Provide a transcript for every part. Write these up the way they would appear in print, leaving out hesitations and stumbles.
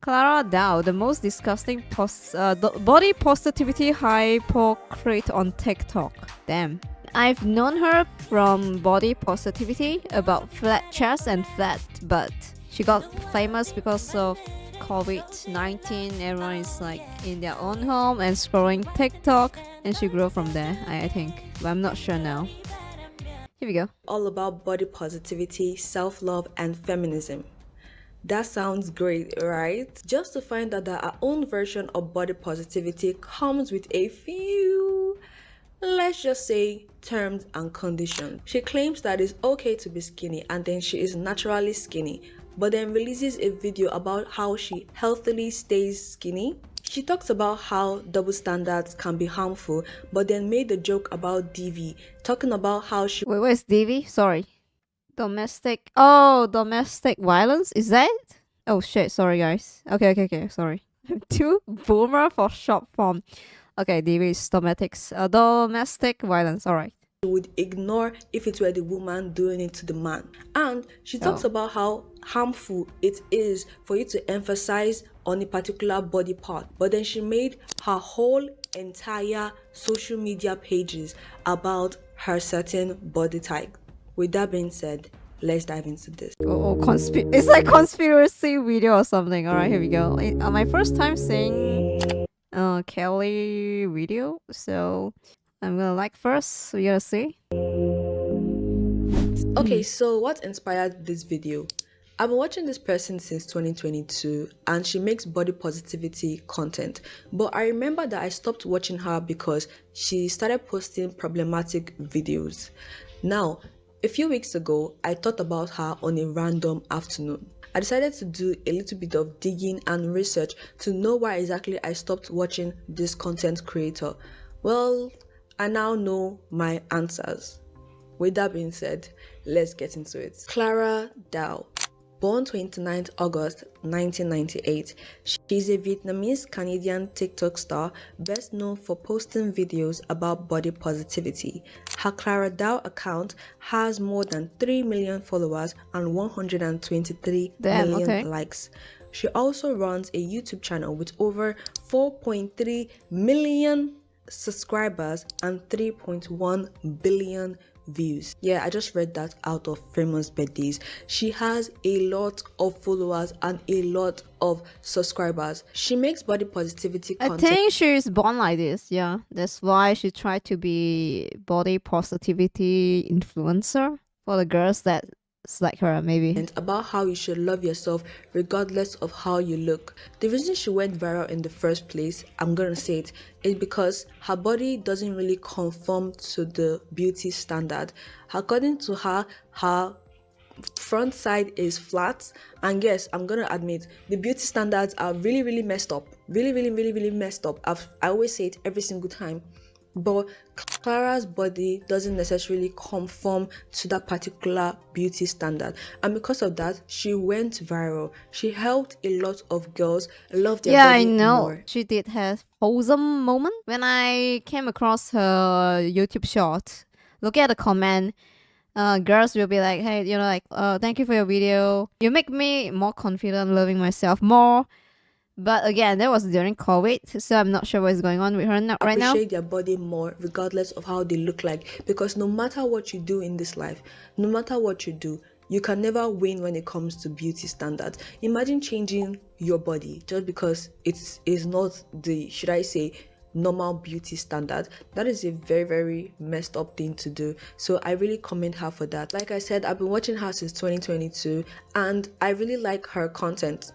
Clara Dao, the most disgusting body positivity hypocrite on TikTok. Damn. I've known her from body positivity about flat chest and flat butt. She got famous because of COVID-19. Everyone is like in their own home and scrolling TikTok, and she grew from there, I think. But I'm not sure now. Here we go. All about body positivity, self-love, and feminism. That sounds great, right? Just to find out that our own version of body positivity comes with a few, let's just say, terms and conditions. She claims that it's okay to be skinny and then she is naturally skinny, but then releases a video about how she healthily stays skinny. She talks about how double standards can be harmful, but then made a joke about DV, talking about how she... Wait, where's DV? Sorry. Domestic... Oh, domestic violence? Is that it? Oh shit, sorry guys. Okay, sorry. Too boomer for short form. Okay, DV is domestic violence, alright. would ignore if it were the woman doing it to the man. And she talks about how harmful it is for you to emphasize on a particular body part, but then she made her whole entire social media pages about her certain body type. With that being said, let's dive into this. It's like conspiracy video or something. Alright, here we go. My first time seeing Kelly video, so I'm gonna like first, we're gonna see. Okay, so what inspired this video? I've been watching this person since 2022 and she makes body positivity content, but I remember that I stopped watching her because she started posting problematic videos. Now, a few weeks ago, I thought about her on a random afternoon. I decided to do a little bit of digging and research to know why exactly I stopped watching this content creator. Well, I now know my answers. With that being said, let's get into it. Clara Dao, born 29th August 1998. She's a Vietnamese-Canadian TikTok star best known for posting videos about body positivity. Her Clara Dao account has more than 3 million followers and 123 million likes. She also runs a YouTube channel with over 4.3 million subscribers and 3.1 billion views. Yeah, I just read that out of Famous Birthdays. She has a lot of followers and a lot of subscribers. She makes body positivity content. I think she's born like this. Yeah, that's why she tried to be body positivity influencer for the girls that's like her, maybe. And about how you should love yourself regardless of how you look. The reason she went viral in the first place, I'm gonna say it, is because her body doesn't really conform to the beauty standard. According to her, her front side is flat, and yes, I'm gonna admit the beauty standards are really messed up. Really messed up. I always say it every single time. But Clara's body doesn't necessarily conform to that particular beauty standard, and because of that, she went viral. She helped a lot of girls love their body more. Yeah, I know. She did have wholesome moment. When I came across her YouTube short, look at the comment. Girls will be like, hey, you know, like, thank you for your video. You make me more confident loving myself more. But again, that was during COVID, so I'm not sure what's going on with her right now. Appreciate their body more regardless of how they look like, because no matter what you do in this life, no matter what you do, you can never win when it comes to beauty standards. Imagine changing your body just because it is not the, should I say, normal beauty standard. That is a very messed up thing to do. So I really commend her for that. Like I said, I've been watching her since 2022 and I really like her content.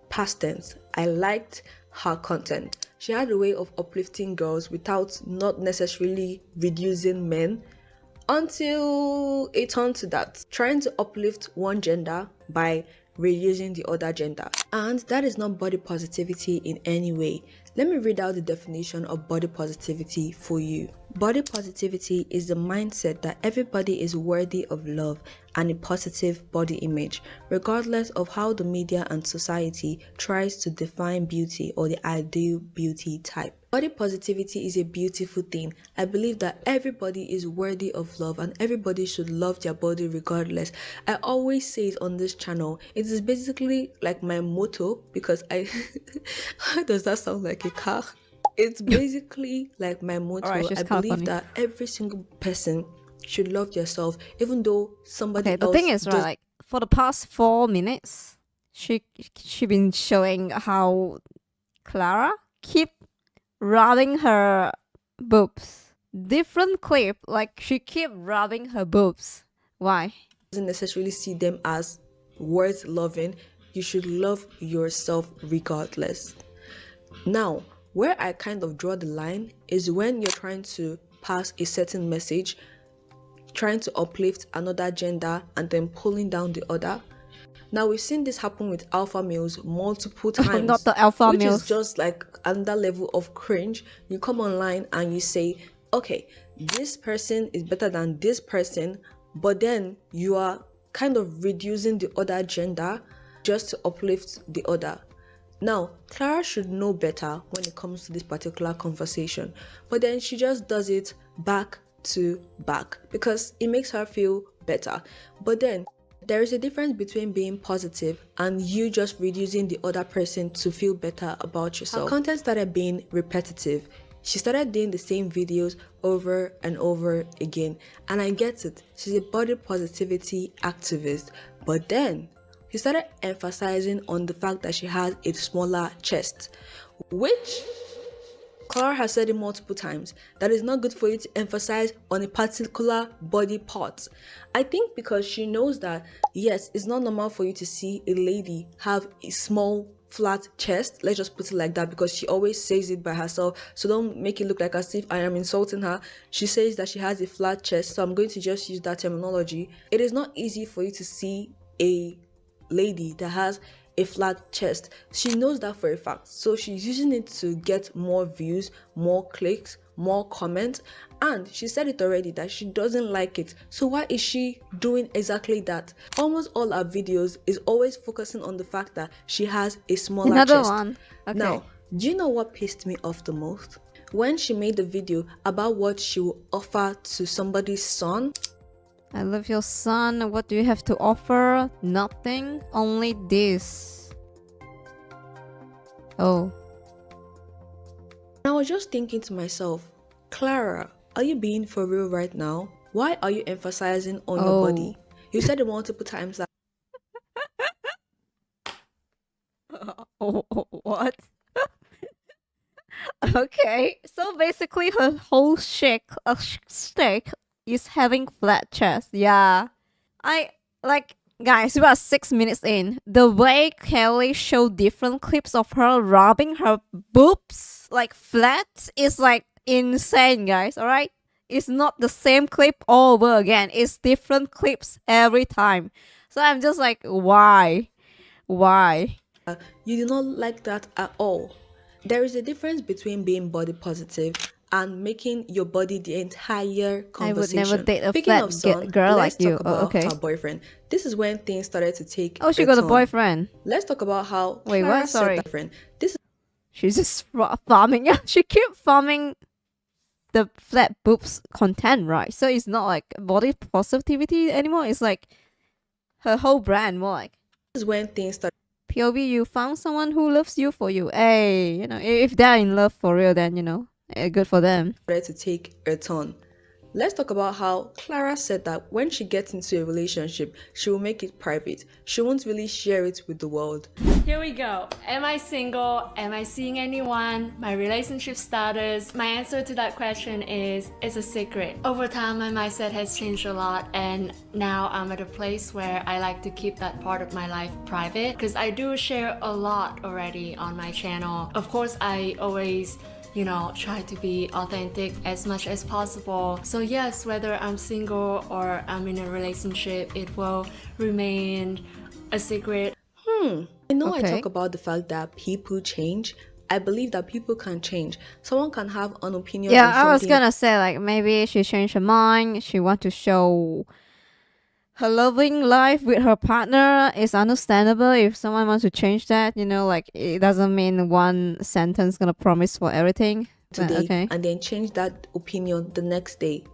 Past tense, I liked her content. She had a way of uplifting girls without not necessarily reducing men, until it turned to that, trying to uplift one gender by reducing the other gender. And that is not body positivity in any way. Let me read out the definition of body positivity for you. Body positivity is the mindset that everybody is worthy of love and a positive body image, regardless of how the media and society tries to define beauty or the ideal beauty type. Body positivity is a beautiful thing. I believe that everybody is worthy of love and everybody should love their body regardless. I always say it on this channel. It is basically like my motto because how does that sound like a car? It's basically like my motto. Alright, she's I kind of believe funny. that every single person should love yourself, even though somebody Okay, the else thing is, right, does. like for the past 4 minutes, she been showing how Clara keep rubbing her boobs. Different clip, like she keep rubbing her boobs. Why? Doesn't necessarily see them as worth loving. You should love yourself regardless. Now, where I kind of draw the line is when you're trying to pass a certain message, trying to uplift another gender and then pulling down the other. Now, we've seen this happen with alpha males multiple times. Not the alpha which males. is just like another level of cringe. You come online and you say, okay, this person is better than this person, but then you are kind of reducing the other gender just to uplift the other. Now, Clara should know better when it comes to this particular conversation, but then she just does it back to back because it makes her feel better. But then there is a difference between being positive and you just reducing the other person to feel better about yourself. Her content started being repetitive. She started doing the same videos over and over again, and I get it. She's a body positivity activist, but then she started emphasizing on the fact that she has a smaller chest, which Clara has said it multiple times, that it's not good for you to emphasize on a particular body part. I think because she knows that, yes, it's not normal for you to see a lady have a small flat chest. Let's just put it like that because she always says it by herself. So don't make it look like as if I am insulting her. She says that she has a flat chest. So I'm going to just use that terminology. It is not easy for you to see a lady that has a flat chest. She knows that for a fact, so she's using it to get more views, more clicks, more comments, and she said it already that she doesn't like it. So why is she doing exactly that? Almost all her videos is always focusing on the fact that she has a smaller Another chest. one. Okay. Now, do you know what pissed me off the most? When she made the video about what she will offer to somebody's son. I love your son. What do you have to offer? Nothing. Only this. Oh. I was just thinking to myself, Clara, are you being for real right now? Why are you emphasizing on your body? You said it multiple times that. What? Okay. So basically, her whole shtick is having flat chest. Yeah. Guys, we are 6 minutes in. The way Kelly showed different clips of her rubbing her boobs like flat is like insane, guys, alright? It's not the same clip all over again. It's different clips every time. So I'm just like, why? Why? You do not like that at all. There is a difference between being body positive and making your body the entire conversation. I would never date a Speaking flat of son, girl let's like you. talk about Okay. her boyfriend. This is when things started to take Oh, she a got a turn. boyfriend. Let's talk about how Wait, Clara what? said Sorry. that boyfriend. This is She's just farming. She keep farming the flat boobs content, right? So it's not like body positivity anymore. It's like her whole brand, more like when things started POV. You found someone who loves you for you. Hey, you know, if they're in love for real, then you know, good for them. to take a turn. Let's talk about how Clara said that when she gets into a relationship, she will make it private. She won't really share it with the world. Here we go. Am I single? Am I seeing anyone? My relationship status? My answer to that question is it's a secret. Over time, my mindset has changed a lot, and now I'm at a place where I like to keep that part of my life private because I do share a lot already on my channel. Of course, I always try to be authentic as much as possible. So yes, whether I'm single or I'm in a relationship, it will remain a secret. I know I Okay. talk about the fact that people change. I believe that people can change. Someone can have an opinion Yeah, on I was something. gonna say, like, maybe she changed her mind. She want to show her loving life with her partner. Is understandable if someone wants to change that. You know, like, it doesn't mean one sentence gonna promise for everything. But, today okay. and then change that opinion the next day.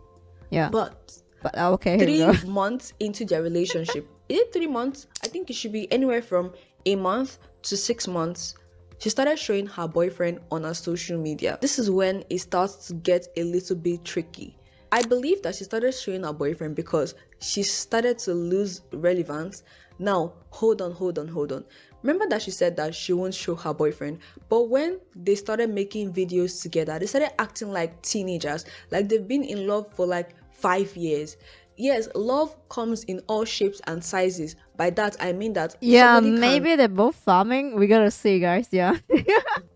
Yeah. But Okay, here we 3 go. months into their relationship, is it 3 months? I think it should be anywhere from a month to 6 months. She started showing her boyfriend on her social media. This is when it starts to get a little bit tricky. I believe that she started showing her boyfriend because she started to lose relevance. Now, hold on. Remember that she said that she won't show her boyfriend, but when they started making videos together, they started acting like teenagers, like they've been in love for like 5 years. Yes, love comes in all shapes and sizes. By that, I mean that Yeah, somebody maybe they're both farming. We gotta see, guys. Yeah.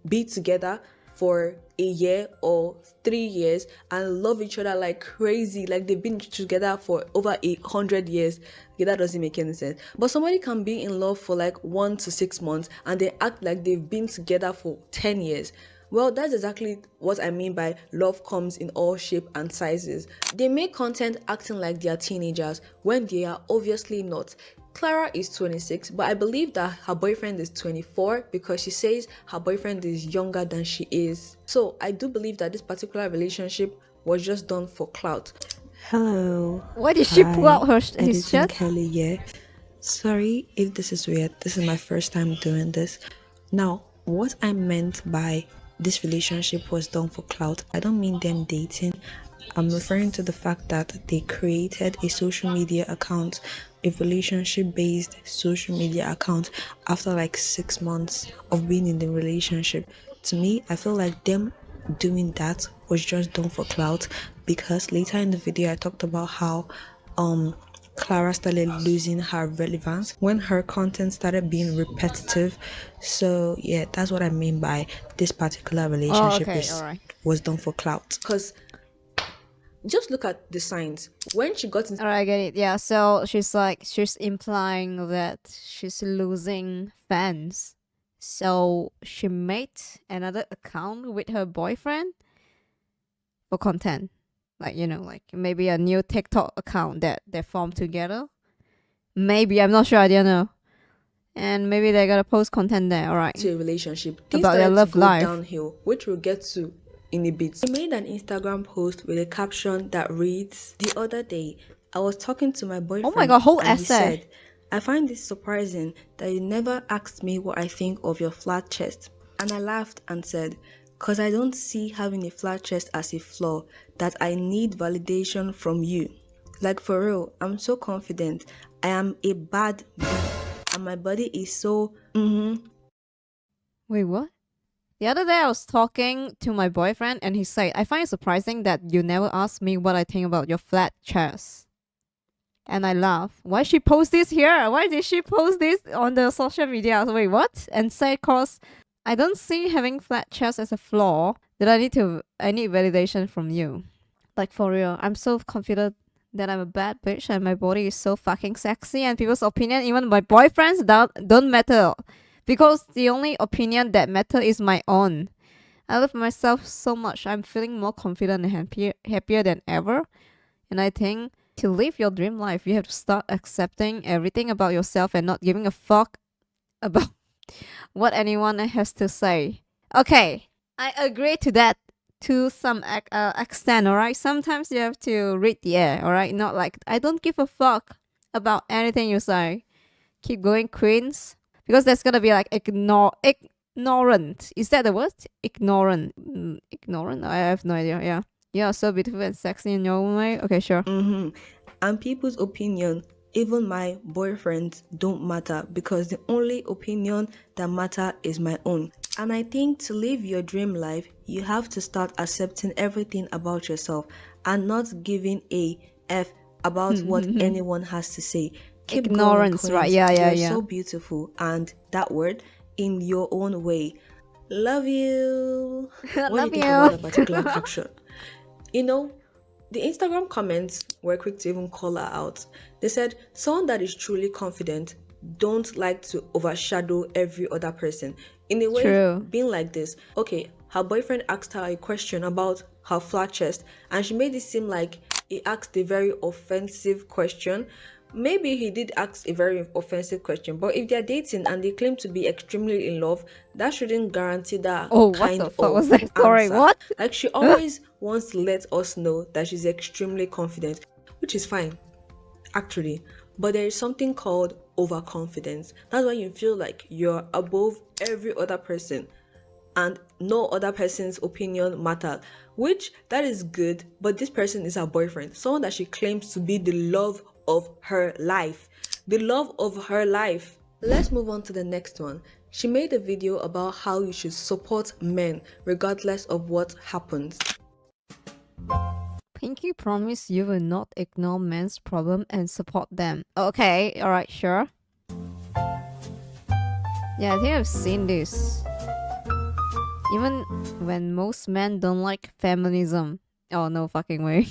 be together for a year or 3 years and love each other like crazy, like they've been together for over 100 years. Okay, that doesn't make any sense. But somebody can be in love for like 1 to 6 months and they act like they've been together for 10 years. Well, that's exactly what I mean by love comes in all shape and sizes. They make content acting like they are teenagers when they are obviously not. Clara is 26, but I believe that her boyfriend is 24 because she says her boyfriend is younger than she is. So I do believe that this particular relationship was just done for clout. Hello. Why did she pull out his Editing shirt? Kelly here. Sorry if this is weird. This is my first time doing this. Now, what I meant by this relationship was done for clout, I don't mean them dating. I'm referring to the fact that they created a social media account, a relationship-based social media account after like 6 months of being in the relationship. To me, I feel like them doing that was just done for clout, because later in the video I talked about how Clara started losing her relevance when her content started being repetitive. So yeah, that's what I mean by this particular relationship was done for clout. Because just look at the signs. When she got into Alright, I get it. Yeah, so she's implying that she's losing fans. So she made another account with her boyfriend for content. Like, you know, like maybe a new TikTok account that they formed together. Maybe, I'm not sure, I don't know. And maybe they're gonna post content there, alright. a relationship, things About their started love to go life. downhill, which we'll get to in a bit. She made an Instagram post with a caption that reads, "The other day, I was talking to my boyfriend. Oh my god, whole and he essay. said, I find this surprising that you never asked me what I think of your flat chest. And I laughed and said, cause I don't see having a flat chest as a flaw, that I need validation from you. Like for real, I'm so confident. I am a bad B, and my body is so Wait, what? The other day I was talking to my boyfriend and he said, I find it surprising that you never asked me what I think about your flat chest. And I laugh. Why she post this here? Why did she post this on the social media? Wait, what? And say, cause I don't see having flat chest as a flaw that I need validation from you. Like for real, I'm so confident that I'm a bad bitch and my body is so fucking sexy and people's opinion, even my boyfriend's, don't matter. Because the only opinion that matters is my own. I love myself so much. I'm feeling more confident and happier than ever. And I think to live your dream life, you have to start accepting everything about yourself and not giving a fuck about what anyone has to say. Okay, I agree to that to some extent, alright? Sometimes you have to read the air, alright? Not like, I don't give a fuck about anything you say. Keep going, queens. Because there's gonna be like ignorant. Is that the word? Ignorant. Ignorant? I have no idea. Yeah. Yeah, so beautiful and sexy in your own way. Okay, sure. And people's opinion, even my boyfriend's, don't matter, because the only opinion that matter is my own. And I think to live your dream life, you have to start accepting everything about yourself and not giving a F about what anyone has to say. Keep Ignorance, going, right? queens. Yeah. You're so beautiful, and that word in your own way. Love you. What Love do you think you. about that particular caption? You know, the Instagram comments were quick to even call her out. They said, someone that is truly confident don't like to overshadow every other person. In a way, True. being like this, okay, her boyfriend asked her a question about her flat chest, and she made it seem like he asked a very offensive question. Maybe he did ask a very offensive question, but if they're dating and they claim to be extremely in love, that shouldn't guarantee that Oh, what kind the fuck of was that? Sorry, answer. what? Like, she always wants to let us know that she's extremely confident, which is fine, actually. But there is something called overconfidence. That's when you feel like you're above every other person and no other person's opinion matters, which that is good, but this person is her boyfriend, someone that she claims to be the love of her life. The love of her life. Let's move on to the next one. She made a video about how you should support men regardless of what happens. Pinky promise you will not ignore men's problem and support them. Okay, alright, sure. Yeah, I think I've seen this. Even when most men don't like feminism. Oh, no fucking way.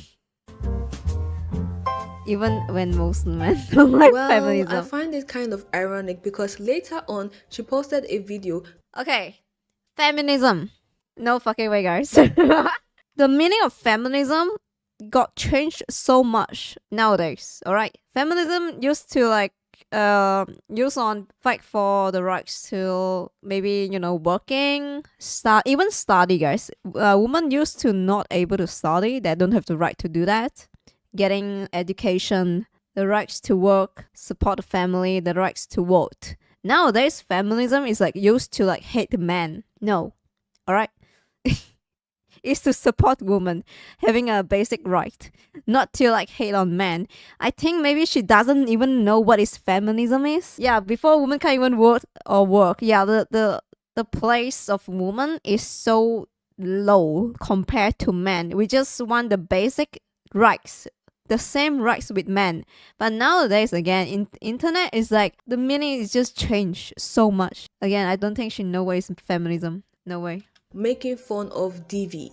Even when most men don't like Well, feminism. I find it kind of ironic because later on she posted a video. Okay, feminism. No fucking way, guys. The meaning of feminism got changed so much nowadays. Alright, feminism used to like use on fight for the rights to maybe working, even study, guys. Women used to not able to study. They don't have the right to do that. Getting education, the rights to work, support the family, the rights to vote. Nowadays, feminism is like used to like hate men. No, alright. Is to support women having a basic right, not to like hate on men. I think maybe she doesn't even know what is feminism is. Yeah, before women can even work. Yeah, the place of woman is so low compared to men. We just want the basic rights, the same rights with men. But nowadays, again, internet is like the meaning is just changed so much. Again, I don't think she knows what is feminism. No way. Making fun of DV.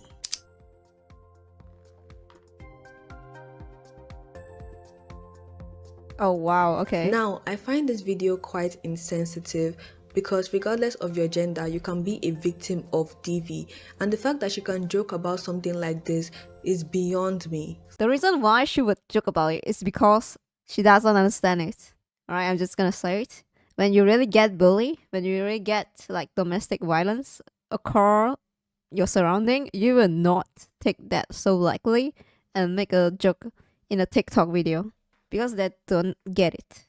Oh wow, okay. Now, I find this video quite insensitive because regardless of your gender, you can be a victim of DV. And the fact that she can joke about something like this is beyond me. The reason why she would joke about it is because she doesn't understand it. Alright, I'm just gonna say it. When you really get bullied, when you really get like domestic violence occur your surrounding, you will not take that so lightly and make a joke in a TikTok video because they don't get it.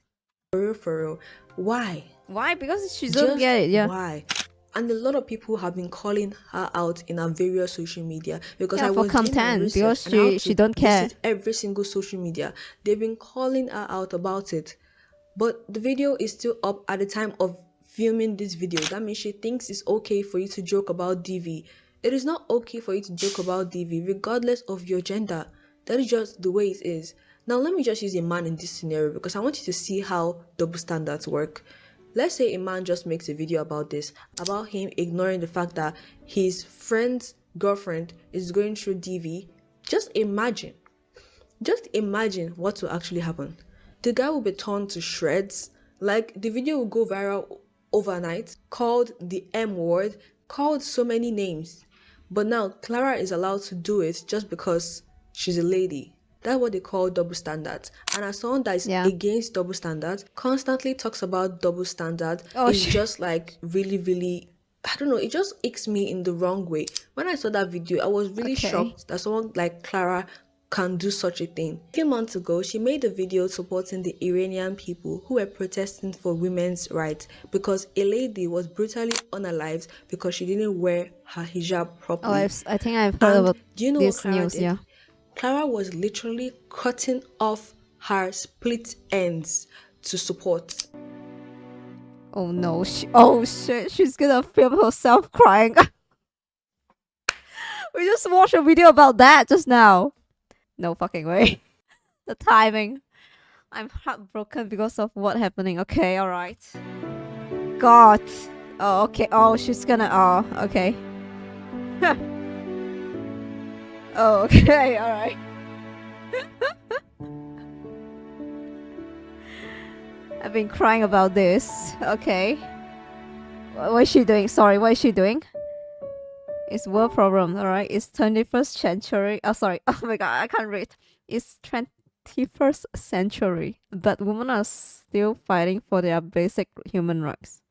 For real. Why? Why? Because she don't get it. Yeah. Why? And a lot of people have been calling her out in her various social media because Yeah, I for was doing my content, research because and how she to don't care. visit every single social media. They've been calling her out about it, but the video is still up at the time of filming this video. That means she thinks it's okay for you to joke about DV. It is not okay for you to joke about DV regardless of your gender. That is just the way it is. Now let me just use a man in this scenario because I want you to see how double standards work. Let's say a man just makes a video about this, about him ignoring the fact that his friend's girlfriend is going through DV. Just imagine what will actually happen. The guy will be torn to shreds. Like, the video will go viral overnight, called the M word, called so many names. But now Clara is allowed to do it just because she's a lady. That's what they call double standards. And as someone that is against double standards, constantly talks about double standards, it's just like really, I don't know, it just icks me in the wrong way. When I saw that video, I was really shocked that someone like Clara can do such a thing. A few months ago, she made a video supporting the Iranian people who were protesting for women's rights because a lady was brutally unalived because she didn't wear her hijab properly. I think I've heard about do you know this what Clara news, did? yeah. Clara was literally cutting off her split ends to support. Oh no, oh shit, she's gonna film herself crying. We just watched a video about that just now. No fucking way. The timing. I'm heartbroken because of what happening. Okay, alright. God. Oh, okay. Oh, she's gonna... Oh, okay. Oh, okay, alright. I've been crying about this. Okay. What is she doing? Sorry, what is she doing? It's world problem, alright? It's 21st century. Oh, sorry. Oh my god, I can't read. It's 21st century, but women are still fighting for their basic human rights.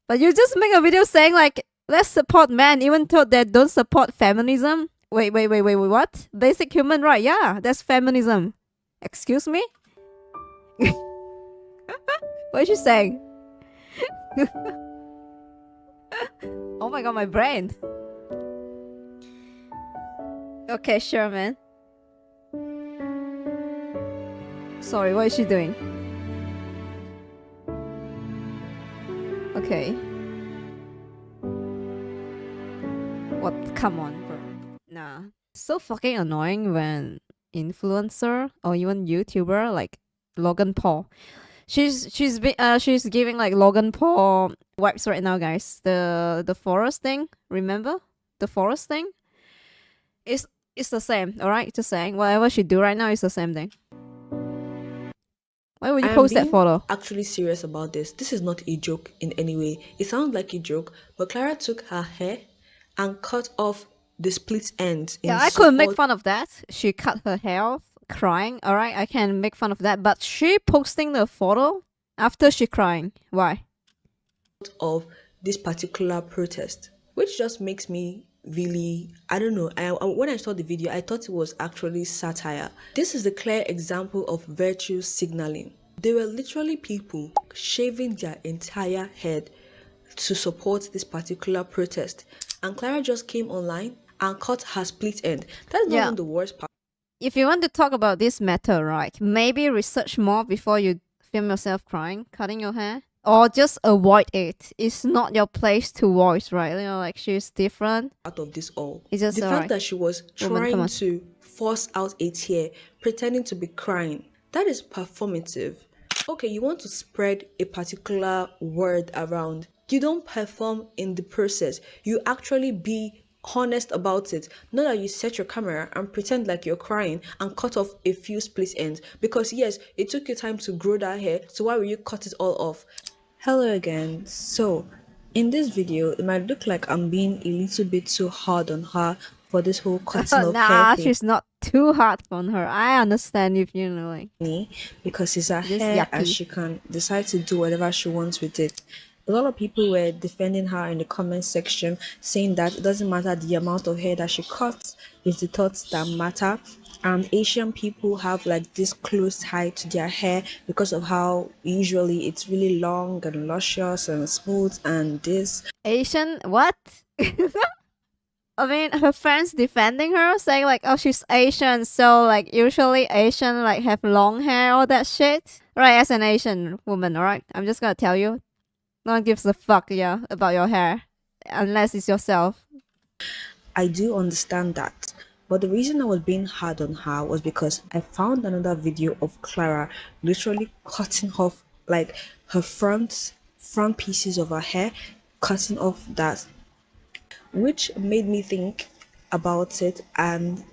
But you just make a video saying like, let's support men, even though they don't support feminism. Wait, what? Basic human right? Yeah, that's feminism. Excuse me? What is she saying? Oh my god, my brain. Okay, sure, man. Sorry, what is she doing? Okay. What? Come on, bro. Nah. So fucking annoying when influencer or even YouTuber like Logan Paul. She's giving like Logan Paul vibes right now, guys. The forest thing, remember? The forest thing? It's the same, alright? Just saying. Whatever she do right now is the same thing. Why would you post that photo? Actually serious about this. This is not a joke in any way. It sounds like a joke, but Clara took her hair and cut off the split ends. Yeah, I couldn't make fun of that. She cut her hair off, crying. Alright, I can make fun of that. But she posting the photo after she crying. Why? Of this particular protest, which just makes me really, I don't know. When I saw the video, I thought it was actually satire. This is a clear example of virtue signaling. There were literally people shaving their entire head to support this particular protest, and Clara just came online and cut her split end. That's not even the worst part. If you want to talk about this matter, right, maybe research more before you film yourself crying, cutting your hair. Or just avoid it. It's not your place to voice, right? You know, like she's different. Out of this all, it's just the fact that she was trying to force out a tear, pretending to be crying, that is performative. Okay, you want to spread a particular word around. You don't perform in the process. You actually be honest about it. Not that you set your camera and pretend like you're crying and cut off a few split ends. Because yes, it took you time to grow that hair, so why will you cut it all off? Hello again. So in this video it might look like I'm being a little bit too hard on her for this whole cutting of hair thing. She's not too hard on her. I understand if you know, like, because it's her hair and she can decide to do whatever she wants with it. A lot of people were defending her in the comment section, saying that it doesn't matter the amount of hair that she cuts, it's the thoughts that matter. And Asian people have like this close tie to their hair because of how usually it's really long and luscious and smooth and this. Asian? What? I mean, her friends defending her, saying like, oh, she's Asian, so like usually Asian like have long hair, all that shit. Right, as an Asian woman, alright? I'm just gonna tell you, no one gives a fuck, yeah, about your hair, unless it's yourself. I do understand that. But the reason I was being hard on her was because I found another video of Clara literally cutting off like her front pieces of her hair, cutting off that, which made me think about it, and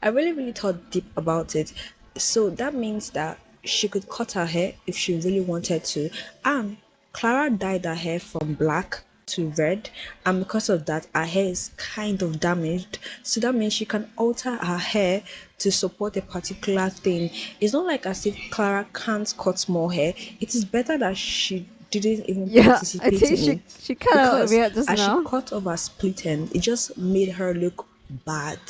I really thought deep about it. So that means that she could cut her hair if she really wanted to, and Clara dyed her hair from black to red, and because of that her hair is kind of damaged, so that means she can alter her hair to support a particular thing. It's not like as if Clara can't cut more hair. It is better that she didn't even participate I think in it, she kind of weird just as now. she cut off her split end, it just made her look bad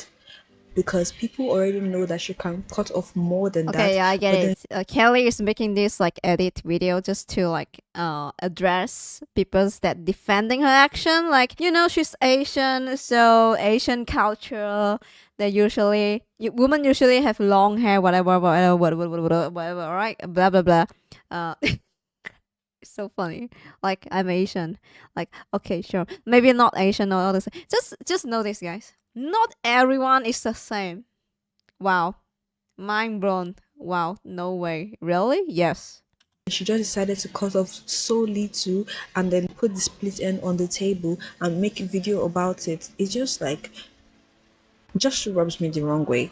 because people already know that she can cut off more than that. Okay, yeah, I get it. Kelly is making this like edit video just to like address people that defending her action. Like, you know, she's Asian, so Asian culture, they usually women usually have long hair, whatever, right? Blah blah blah. It's so funny. Like, I'm Asian. Like, okay, sure, maybe not Asian or all this. Just know this, guys. Not everyone is the same. Wow. Mind blown. Wow. No way. Really? Yes. She just decided to cut off so little and then put the split end on the table and make a video about it. It's just like, just rubs me the wrong way.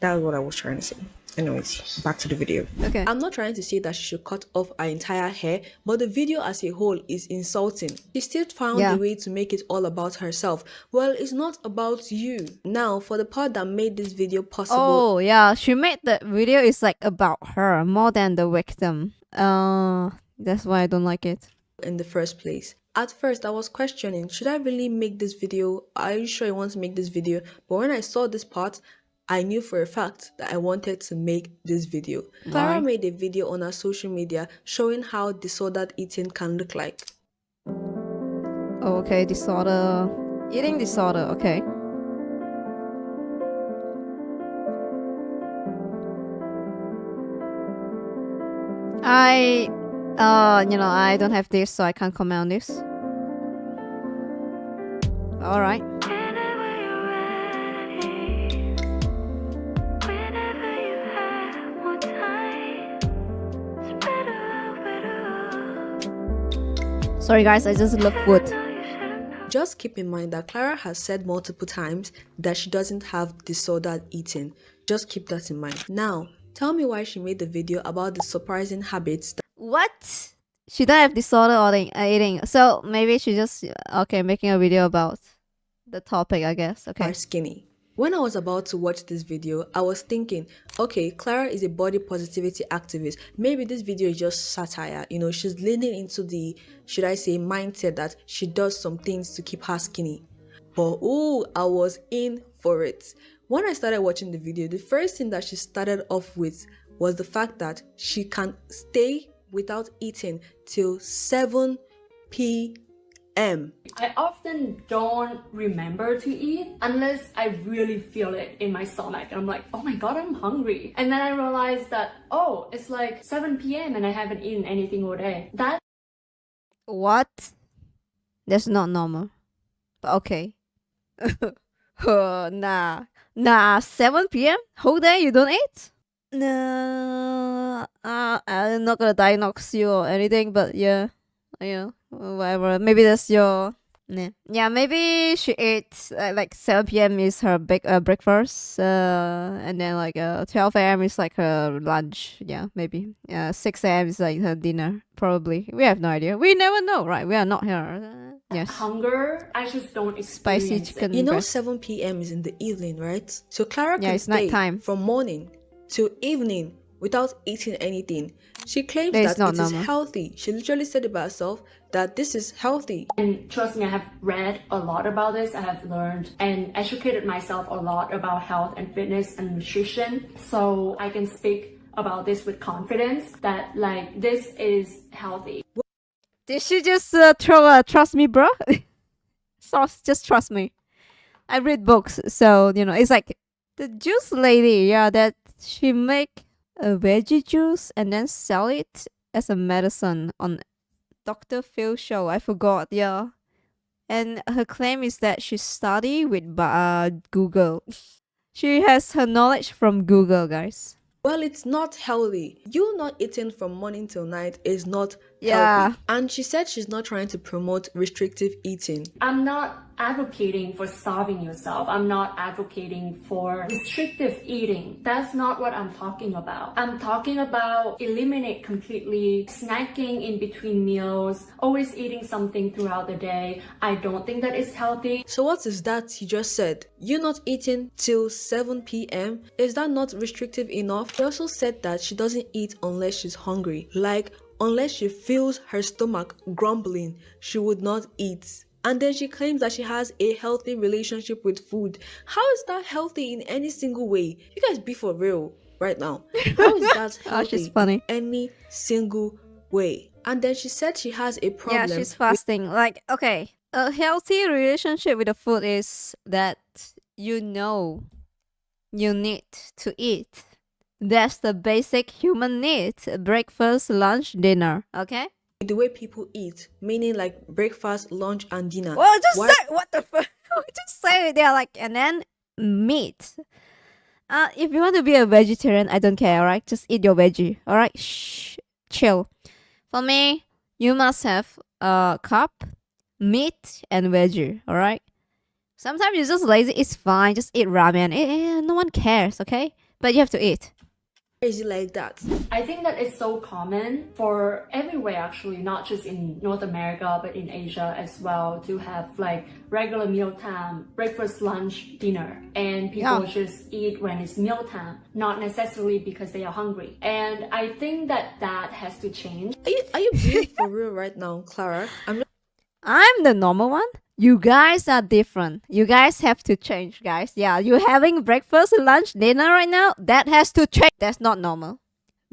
That's what I was trying to say. Anyways, back to the video. Okay. I'm not trying to say that she should cut off her entire hair, but the video as a whole is insulting. She still found Yeah. a way to make it all about herself. Well, it's not about you. Now, for the part that made this video possible. Oh yeah, she made the video is like about her more than the victim. That's why I don't like it. In the first place. At first, I was questioning, should I really make this video? Are you sure I want to make this video? But when I saw this part, I knew for a fact that I wanted to make this video. Clara made a video on her social media showing how disordered eating can look like. Oh, okay, disorder. Eating disorder, okay. I don't have this, so I can't comment on this. Alright. Sorry guys, I just love food. Just keep in mind that Clara has said multiple times that she doesn't have disordered eating. Just keep that in mind. Now, tell me why she made the video about the surprising habits that What? She don't have disorder or eating. So maybe she just making a video about the topic, I guess. Okay. are skinny. When I was about to watch this video, I was thinking, okay, Clara is a body positivity activist. Maybe this video is just satire. You know, she's leaning into the, should I say, mindset that she does some things to keep her skinny. But oh, I was in for it. When I started watching the video, the first thing that she started off with was the fact that she can stay without eating till 7 p.m. I often don't remember to eat unless I really feel it in my stomach. And I'm like, oh my god, I'm hungry. And then I realize that, oh, it's like 7 p.m. and I haven't eaten anything all day. That What? That's not normal. But okay. Nah, 7 p.m? Whole day you don't eat? Nah, I'm not gonna diagnose you or anything, but yeah, whatever. Maybe that's your. Nah. Yeah, maybe she ate like 7 p.m. is her big breakfast, and then like 12 a.m. is like her lunch. Yeah, maybe. 6 a.m. is like her dinner. Probably. We have no idea. We never know, right? We are not here. Yes. hunger, I just don't experience Spicy it. chicken You know, breast. 7 p.m. is in the evening, right? So Clara Yeah, can it's stay nighttime. from morning to evening without eating anything. She claims That is that not it is normal. healthy. She literally said it by herself that this is healthy. And trust me, I have read a lot about this. I have learned and educated myself a lot about health and fitness and nutrition. So I can speak about this with confidence that like this is healthy. Did she just throw a trust me, bro? So just trust me. I read books, so it's like the juice lady. Yeah, that she make a veggie juice and then sell it as a medicine on Dr. Phil show. I forgot. Yeah, and her claim is that she studied with Google. She has her knowledge from Google, guys. Well, it's not healthy. You not eating from morning till night is not Yeah. healthy. And she said she's not trying to promote restrictive eating. I'm not advocating for starving yourself. I'm not advocating for restrictive eating. That's not what I'm talking about. I'm talking about eliminate completely snacking in between meals, always eating something throughout the day. I don't think that is healthy. So what is that you just said? You not eating till 7 p.m.? Is that not restrictive enough? She also said that she doesn't eat unless she's hungry. Like, unless she feels her stomach grumbling, she would not eat. And then she claims that she has a healthy relationship with food. How is that healthy in any single way? You guys be for real right now. How is that Oh, healthy she's funny. in any single way? And then she said she has a problem. Yeah, she's fasting. Like, okay, a healthy relationship with the food is that you need to eat. That's the basic human need. Breakfast, lunch, dinner. Okay? the way people eat, meaning like breakfast, lunch, and dinner. Well, just Why- say what the fuck. Just say it there, like, and then meat. If you want to be a vegetarian, I don't care. Alright, just eat your veggie. Alright, shh, chill. For me, you must have carb, meat, and veggie. Alright. Sometimes you're just lazy. It's fine. Just eat ramen. No one cares. Okay, but you have to eat. Is it like that? I think that it's so common for everywhere actually, not just in North America, but in Asia as well, to have like regular mealtime, breakfast, lunch, dinner, and people just eat when it's mealtime, not necessarily because they are hungry. And I think that that has to change. Are you being for real right now, Clara? I'm the normal one. You guys are different. You guys have to change, guys. Yeah, you having breakfast, lunch, dinner right now? That has to change. That's not normal.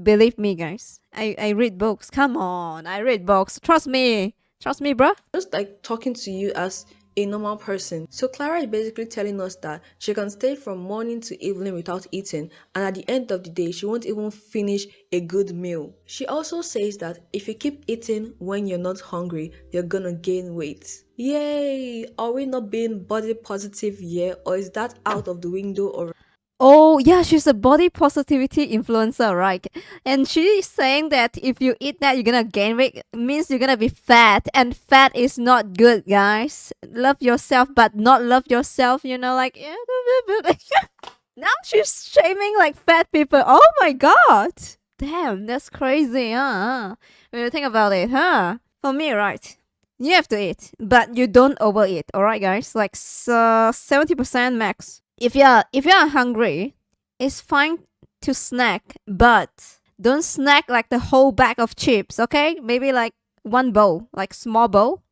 Believe me, guys. I read books. Come on, I read books. Trust me. Trust me, bro. Just like talking to you as a normal person. So Clara is basically telling us that she can stay from morning to evening without eating, and at the end of the day she won't even finish a good meal. She also says that if you keep eating when you're not hungry, you're gonna gain weight. Yay! Are we not being body positive yet, or is that out of the window already? Oh, yeah, she's a body positivity influencer, right? And she's saying that if you eat that, you're gonna gain weight, means you're gonna be fat, and fat is not good, guys. Love yourself, but not love yourself, you know, like. Now she's shaming like fat people. Oh my god! Damn, that's crazy, huh? When you think about it, huh? For me, right? You have to eat, but you don't overeat, alright, guys? Like 70% max. If you're hungry, it's fine to snack, but don't snack like the whole bag of chips, okay? Maybe like one bowl, like small bowl.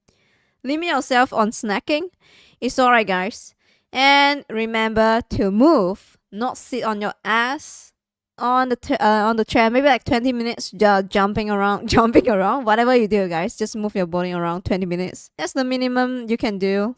Limit yourself on snacking. It's alright, guys. And remember to move, not sit on your ass on the chair. Maybe like 20 minutes jumping around, whatever you do, guys. Just move your body around 20 minutes. That's the minimum you can do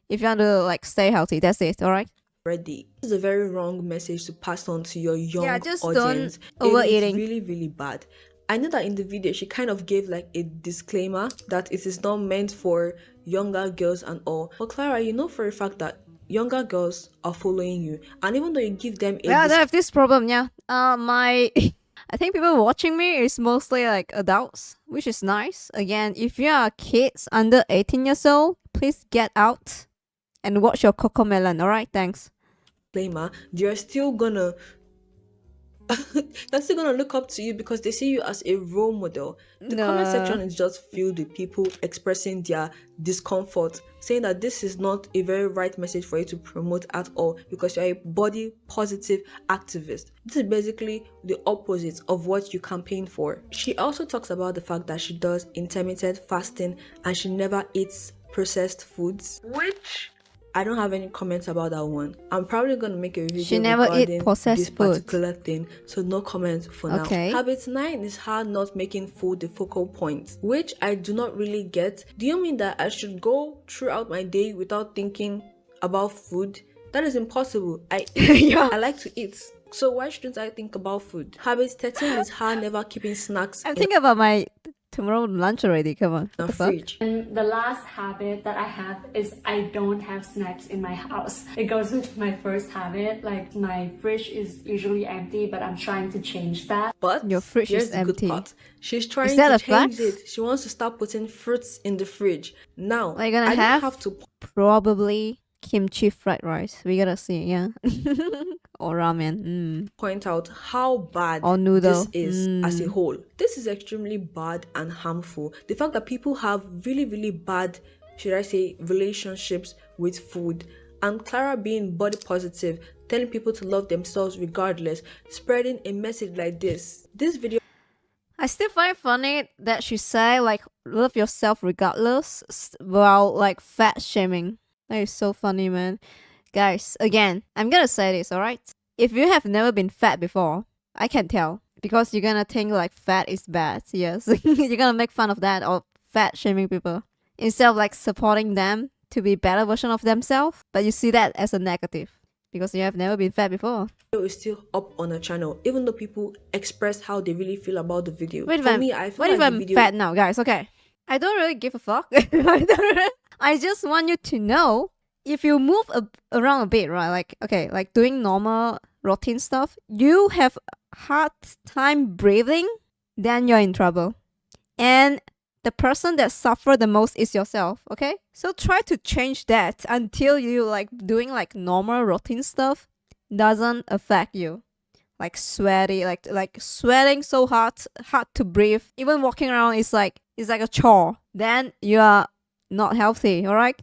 if you want to like stay healthy. That's it, alright? This is a very wrong message to pass on to your young just audience. don't overeating. It is really, really bad. I know that in the video she kind of gave like a disclaimer that it is not meant for younger girls and all. But Clara, you know for a fact that younger girls are following you, and even though you give them I have this problem. Yeah, my I think people watching me is mostly like adults, which is nice. Again, if you are kids under 18 years old, please get out and watch your Cocomelon. All right, thanks. disclaimer, they're still gonna they're still gonna look up to you because they see you as a role model. The comment section is just filled with people expressing their discomfort, saying that this is not a very right message for you to promote at all because you're a body positive activist. This is basically the opposite of what you campaign for. She also talks about the fact that she does intermittent fasting and she never eats processed foods, which I don't have any comments about that one. I'm probably gonna make a video She never eat regarding processed this food. particular thing, so no comments for Okay. now. Habit 9 is her not making food the focal point, which I do not really get. Do you mean that I should go throughout my day without thinking about food? That is impossible. I eat. Yeah. I like to eat. So why shouldn't I think about food? Habit 13 is her never keeping snacks I'm in thinking about my tomorrow lunch already. Come on. the What the fuck? fridge. And the last habit that I have is I don't have snacks in my house. It goes with my first habit. Like my fridge is usually empty, but I'm trying to change that. But Your fridge here's is the good empty. part. She's trying that to a change flex? it. She wants to start putting fruits in the fridge. Now, What are you gonna I have? don't have to Probably kimchi fried rice. We gotta see, yeah. Or ramen. point out how bad Or noodle. this is as a whole. This is extremely bad and harmful. The fact that people have really, really bad, should I say, relationships with food, and Clara being body positive, telling people to love themselves regardless, spreading a message like this. This video I still find it funny that she say like love yourself regardless while like fat shaming. That is so funny, man. Guys, again, I'm gonna say this, alright? If you have never been fat before, I can tell. Because you're gonna think like fat is bad, yes. You're gonna make fun of that or fat shaming people. Instead of like supporting them to be better version of themselves. But you see that as a negative. Because you have never been fat before. is still up on our channel, even though people express how they really feel about the video. What if For I'm, me, I feel what like if the I'm video fat now, guys? Okay. I don't really give a fuck. I just want you to know if you move around a bit, right? Like, okay, like doing normal routine stuff, you have hard time breathing, then you're in trouble. And the person that suffer the most is yourself, okay? So try to change that until you like doing like normal routine stuff doesn't affect you. like sweaty, like sweating so hard to breathe. Even walking around is like a chore. Then you are not healthy. All right,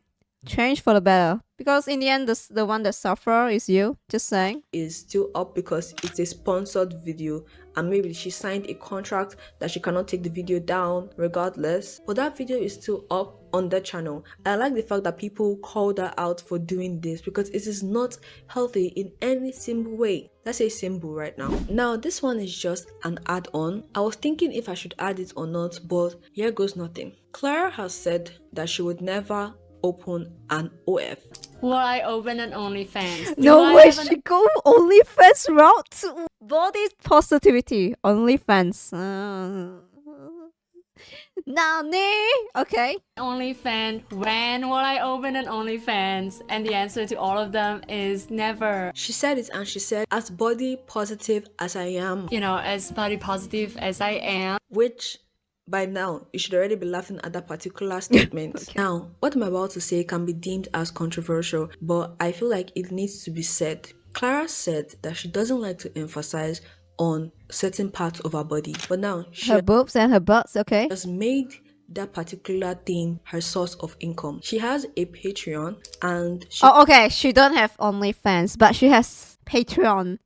change for the better. Because in the end, the one that suffer is you. Just saying. Is still up because it's a sponsored video, and maybe she signed a contract that she cannot take the video down regardless, but that video is still up on the channel. I like the fact that people called her out for doing this because it is not healthy in any single way. Let's say symbol right now. This one is just an add-on. I was thinking if I should add it or not, but here goes nothing. Clara has said that she would never open an OF. Will I open an OnlyFans? No way, she go OnlyFans route. Body positivity, OnlyFans. Nani? Okay. OnlyFans. When will I open an OnlyFans? And the answer to all of them is never. She said it, and she said, as body positive as I am. You know, as body positive as I am. Which, by now, you should already be laughing at that particular statement. Okay. Now, what I'm about to say can be deemed as controversial, but I feel like it needs to be said. Clara said that she doesn't like to emphasize on certain parts of her body, but now she Her boobs and her butts, okay. has made that particular thing her source of income. She has a Patreon, and she Oh, okay. She don't have OnlyFans, but she has Patreon.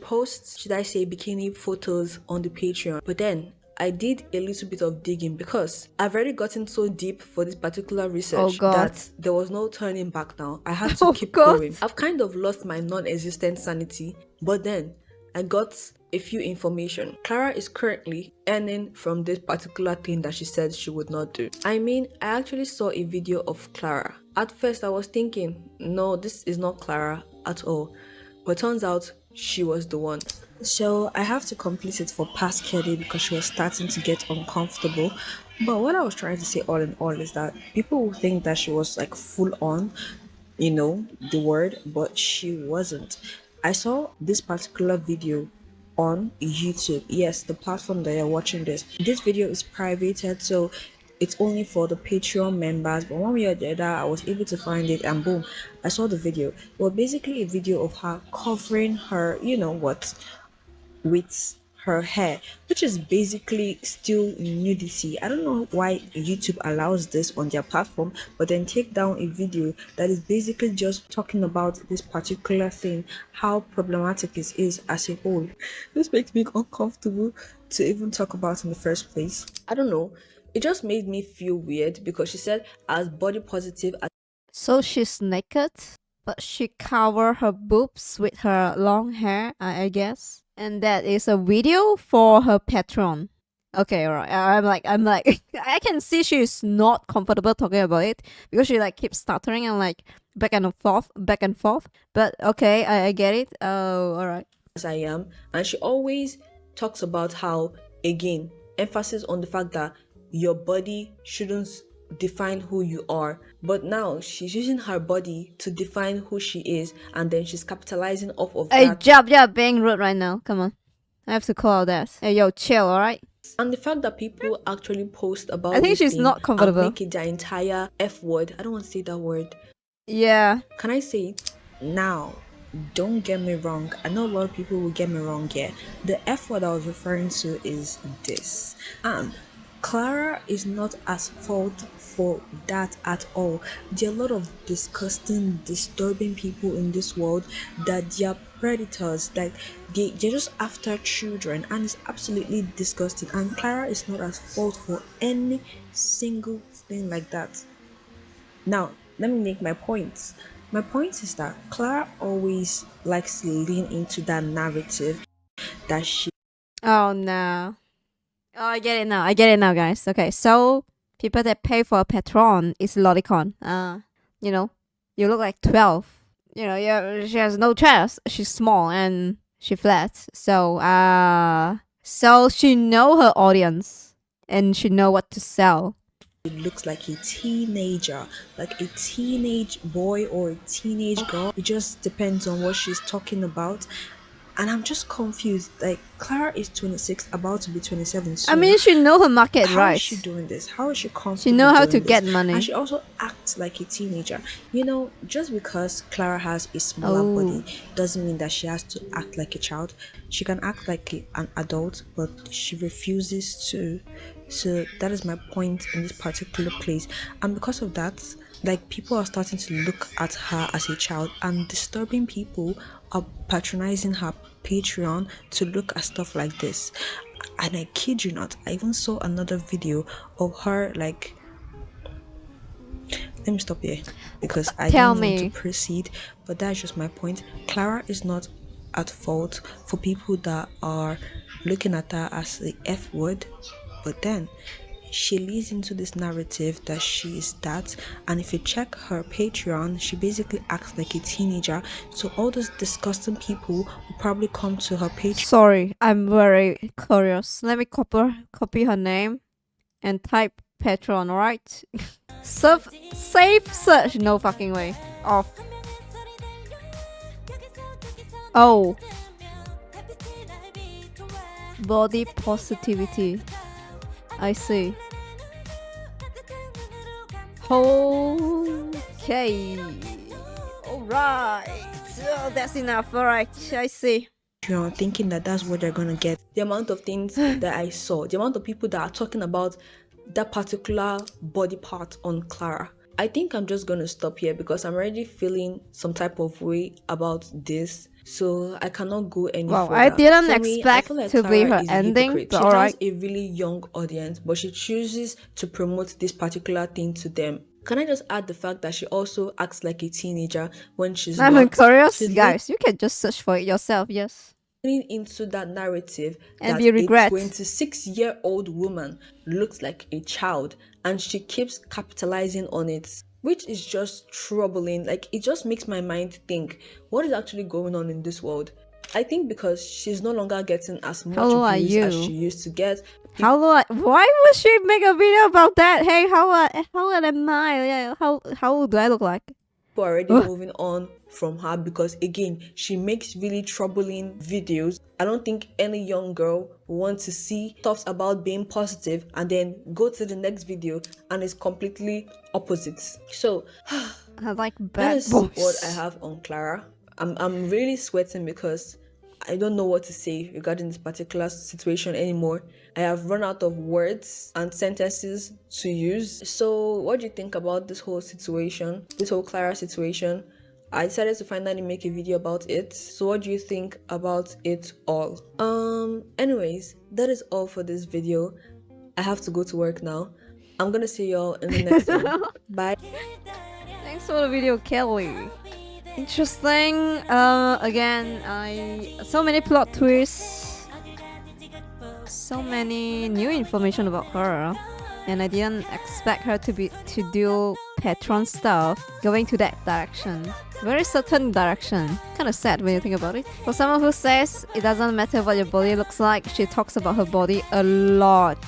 posts, should I say, bikini photos on the Patreon. But then I did a little bit of digging because I've already gotten so deep for this particular research that there was no turning back now. I had to keep going. I've kind of lost my non-existent sanity, but then I got a few information. Clara is currently earning from this particular thing that she said she would not do. I mean, I actually saw a video of Clara. At first I was thinking, no, this is not Clara at all. But turns out she was the one. So I have to complete it for past Kelly because she was starting to get uncomfortable. But what I was trying to say all in all is that people will think that she was like full on, you know, the word, but she wasn't. I saw this particular video on YouTube. Yes, the platform that you're watching this. This video is privated, so it's only for the Patreon members, but one way or the other I was able to find it, and boom, I saw the video. It was basically a video of her covering her, you know what, with her hair, which is basically still nudity. I don't know why YouTube allows this on their platform, but then take down a video that is basically just talking about this particular thing, how problematic it is as a whole. This makes me uncomfortable to even talk about in the first place. I don't know. It just made me feel weird because she said as body positive as So she's naked, but she cover her boobs with her long hair, I guess. And that is a video for her patron. Okay, alright. I'm like, I can see she's not comfortable talking about it because she like keeps stuttering and like back and forth. But okay, I get it. Oh, alright. I am, and she always talks about how, again, emphasis on the fact that your body shouldn't define who you are, but now she's using her body to define who she is, and then she's capitalizing off of Hey, that. job, being rude right now. Come on, I have to call out that. Hey, yo, chill, alright? And the fact that people actually post about I think this she's thing not comfortable. and make it their entire F word. I don't want to say that word. Yeah. Can I say it? Now, don't get me wrong. I know a lot of people will get me wrong here. The F word I was referring to is this. Clara is not at fault for that at all. There are a lot of disgusting, disturbing people in this world that they are predators, like they're just after children, and it's absolutely disgusting. And Clara is not at fault for any single thing like that. Now, let me make my points. My point is that Clara always likes to lean into that narrative that she Oh no. Oh, I get it now, guys. Okay, so people that pay for a patron is lolicon. You know, you look like 12. You know, yeah, she has no chest. She's small and she flat. So she know her audience and she know what to sell. looks like a teenager, like a teenage boy or a teenage girl. It just depends on what she's talking about. And I'm just confused. Like, Clara is 26, about to be 27 I soon. mean, she know her market, How right? is she doing this? How is she She comfortable know how doing to this? get money. And she also acts like a teenager. You know, just because Clara has a smaller body doesn't mean that she has to act like a child. She can act like an adult, but she refuses to. So that is my point in this particular place. And because of that, like, people are starting to look at her as a child, and disturbing people are patronizing her Patreon to look at stuff like this. And I kid you not, I even saw another video of her, like, let me stop here because I Tell don't want to me. proceed, but that's just my point. Clara is not at fault for people that are looking at her as the F word, but then she leads into this narrative that she is that, and if you check her Patreon, she basically acts like a teenager. So all those disgusting people will probably come to her Patreon. Sorry, I'm very curious. Let me copy her name and type Patreon, alright? Safe search. No fucking way. Off. Oh. Body positivity. I see. Okay. Alright. Oh, that's enough. Alright. I see. Thinking that that's what they're gonna get. The amount of things that I saw, the amount of people that are talking about that particular body part on Clara. I think I'm just gonna stop here because I'm already feeling some type of way about this. So I cannot go any Wow, further. I didn't For me, I expect feel like to be Clara her is a ending, hypocrite. but She alright. has a really young audience, but she chooses to promote this particular thing to them. Can I just add the fact that she also acts like a teenager when she's I'm not? curious, She's guys. You can just search for it yourself, yes. leaning into that narrative And that be a regret. 26-year-old woman looks like a child, and she keeps capitalizing on it, which is just troubling. Like, it just makes my mind think, what is actually going on in this world? I think because she's no longer getting as much How old are views as you? she used to get. Why would she make a video about that? Hey, how old am I? Yeah, how old do I look like? People are already moving on from her because, again, she makes really troubling videos. I don't think any young girl will want to see stuff about being positive and then go to the next video and it's completely opposite. So I like that bad is boys. what I have on Clara. I'm really sweating because I don't know what to say regarding this particular situation anymore. I have run out of words and sentences to use. So what do you think about this whole situation, this whole Clara situation? I decided to finally make a video about it. So what do you think about it all? Anyways, that is all for this video. I have to go to work now. I'm gonna see y'all in the next one. Bye. Thanks for the video, Kelly. Interesting. Again, so many plot twists, so many new information about her, and I didn't expect her to do Patron stuff, going to that direction. Very certain direction. Kind of sad when you think about it. For someone who says it doesn't matter what your body looks like, she talks about her body a lot.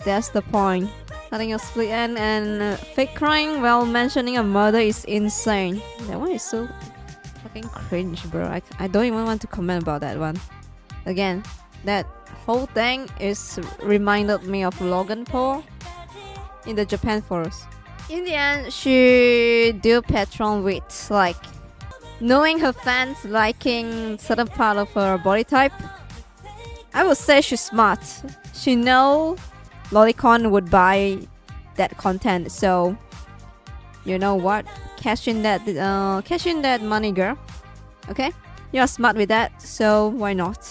That's the point. Cutting a split end and fake crying while mentioning a murder is insane. That one is so fucking cringe, bro. I don't even want to comment about that one. Again, that whole thing is reminded me of Logan Paul in the Japan forest. In the end, she do Patron with like knowing her fans liking certain part of her body type. I would say she's smart. She know Lolicon would buy that content, so you know what? Cash in that money, girl. Okay, you're smart with that, so why not?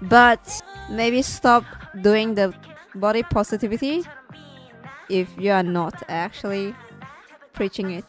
But maybe stop doing the body positivity if you are not actually preaching it.